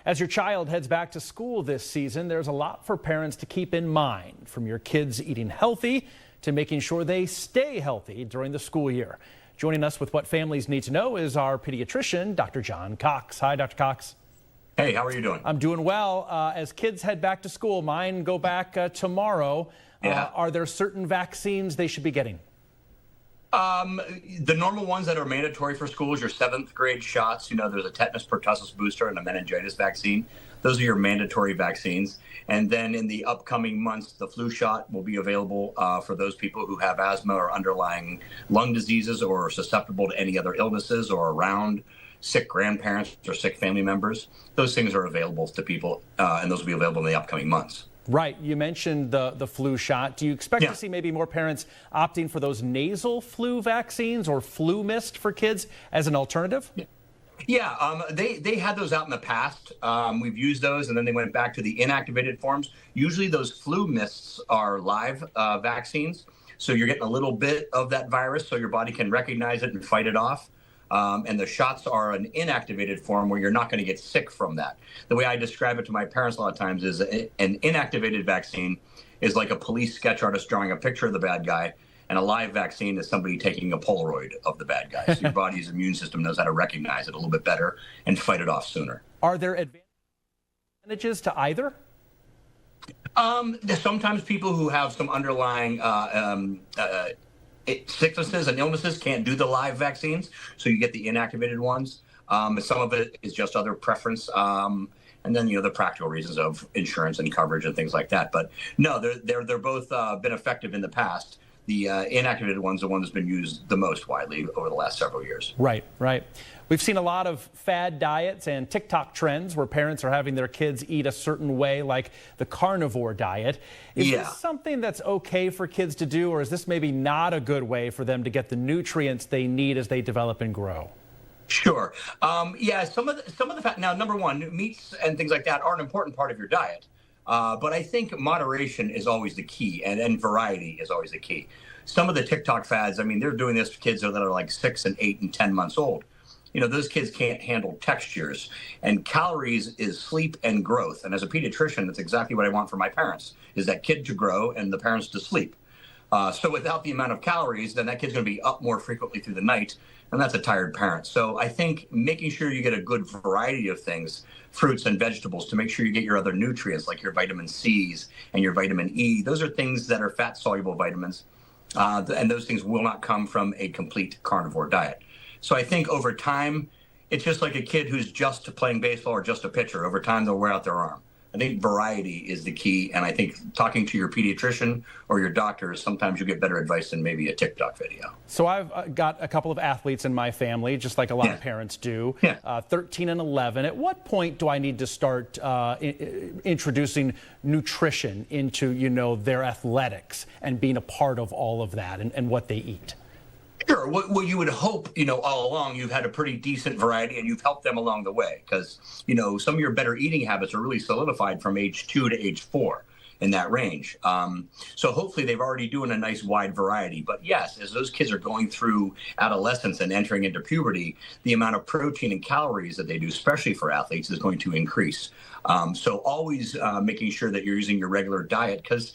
As your child heads back to school this season, there's a lot for parents to keep in mind, from your kids eating healthy to making sure they stay healthy during the school year. Joining us with what families need to know is our pediatrician, Dr. John Cox. Hi, Dr. Cox. Hey, how are you doing? I'm doing well. As kids head back to school, mine go back tomorrow. Yeah. Are there certain vaccines they should be getting? The normal ones that are mandatory for schools, your 7th grade shots, there's a tetanus pertussis booster and a meningitis vaccine. Those are your mandatory vaccines. And then in the upcoming months, the flu shot will be available for those people who have asthma or underlying lung diseases or are susceptible to any other illnesses or around sick grandparents or sick family members. Those things are available to people, and those will be available in the upcoming months. Right. You mentioned the flu shot. Do you expect to see maybe more parents opting for those nasal flu vaccines or flu mist for kids as an alternative? Yeah, they had those out in the past. We've used those, and then they went back to the inactivated forms. Usually those flu mists are live vaccines, so you're getting a little bit of that virus so your body can recognize it and fight it off. And the shots are an inactivated form where you're not going to get sick from that. The way I describe it to my parents a lot of times is an inactivated vaccine is like a police sketch artist drawing a picture of the bad guy, and a live vaccine is somebody taking a Polaroid of the bad guy. So your body's immune system knows how to recognize it a little bit better and fight it off sooner. Are there advantages to either? Sometimes people who have some underlying sicknesses and illnesses can't do the live vaccines, so you get the inactivated ones. Some of it is just other preference, and then the practical reasons of insurance and coverage and things like that. But no, they're both been effective in the past. The inactivated one's the one that's been used the most widely over the last several years. Right. We've seen a lot of fad diets and TikTok trends where parents are having their kids eat a certain way, like the carnivore diet. Is this something that's okay for kids to do, or is this maybe not a good way for them to get the nutrients they need as they develop and grow? Sure. Some of the fat. Now, number one, meats and things like that are an important part of your diet. But I think moderation is always the key, and variety is always the key. Some of the TikTok fads, they're doing this for kids that are like 6 and 8 and 10 months old. Those kids can't handle textures, and calories is sleep and growth. And as a pediatrician, that's exactly what I want for my parents, is that kid to grow and the parents to sleep. So without the amount of calories, then that kid's going to be up more frequently through the night, and that's a tired parent. So I think making sure you get a good variety of things, fruits and vegetables, to make sure you get your other nutrients like your vitamin C's and your vitamin E. Those are things that are fat-soluble vitamins, and those things will not come from a complete carnivore diet. So I think over time, it's just like a kid who's just playing baseball or just a pitcher. Over time, they'll wear out their arm. I think variety is the key, and I think talking to your pediatrician or your doctor, sometimes you get better advice than maybe a TikTok video. So I've got a couple of athletes in my family, just like a lot of parents do, 13 and 11. At what point do I need to start introducing nutrition into, their athletics and being a part of all of that and what they eat? Sure. Well, you would hope, all along you've had a pretty decent variety and you've helped them along the way because, some of your better eating habits are really solidified from age 2 to age 4 in that range. So hopefully they've already doing a nice wide variety. But yes, as those kids are going through adolescence and entering into puberty, the amount of protein and calories that they do, especially for athletes, is going to increase. So always making sure that you're using your regular diet because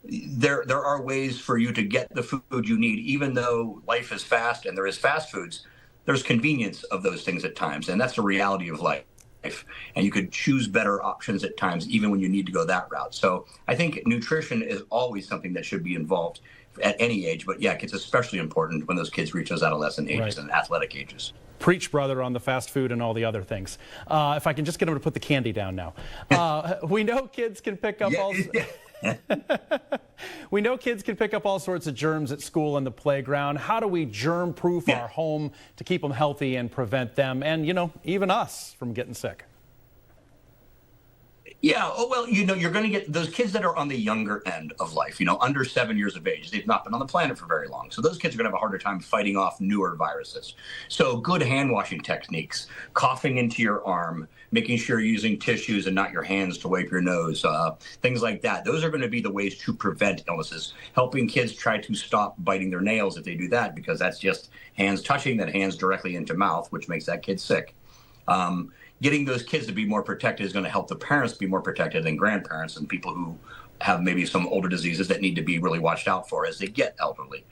there are ways for you to get the food you need, even though life is fast and there is fast foods. There's convenience of those things at times, and that's the reality of life. And you could choose better options at times, even when you need to go that route. So I think nutrition is always something that should be involved at any age. But yeah, it's especially important when those kids reach those adolescent ages and athletic ages. Preach, brother, on the fast food and all the other things. If I can just get them to put the candy down now. We know kids can pick up We know kids can pick up all sorts of germs at school and the playground. How do we germ-proof our home to keep them healthy and prevent them and, even us from getting sick? Yeah. Oh, well, you're going to get those kids that are on the younger end of life, under 7 years of age. They've not been on the planet for very long. So those kids are going to have a harder time fighting off newer viruses. So good hand washing techniques, coughing into your arm, making sure you're using tissues and not your hands to wipe your nose, things like that. Those are going to be the ways to prevent illnesses. Helping kids try to stop biting their nails if they do that, because that's just hands touching that hands directly into mouth, which makes that kid sick. getting those kids to be more protected is going to help the parents be more protected than grandparents and people who have maybe some older diseases that need to be really watched out for as they get elderly.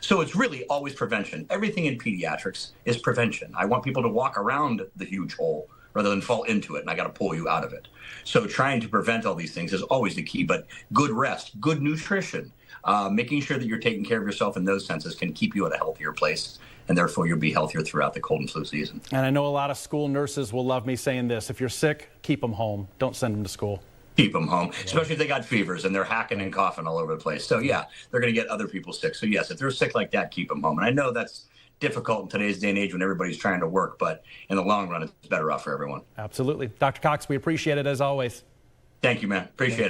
So it's really always prevention. Everything in pediatrics is prevention. I want people to walk around the huge hole rather than fall into it, and I got to pull you out of it. So trying to prevent all these things is always the key, but good rest, good nutrition, making sure that you're taking care of yourself in those senses can keep you at a healthier place, and therefore you'll be healthier throughout the cold and flu season. And I know a lot of school nurses will love me saying this: if you're sick, keep them home. Don't send them to school. Keep them home, especially if they got fevers and they're hacking and coughing all over the place. So yeah, they're going to get other people sick. So yes, if they're sick like that, keep them home. And I know that's difficult in today's day and age when everybody's trying to work, but in the long run, it's better off for everyone. Absolutely. Dr. Cox, we appreciate it as always. Thank you, man. Appreciate it.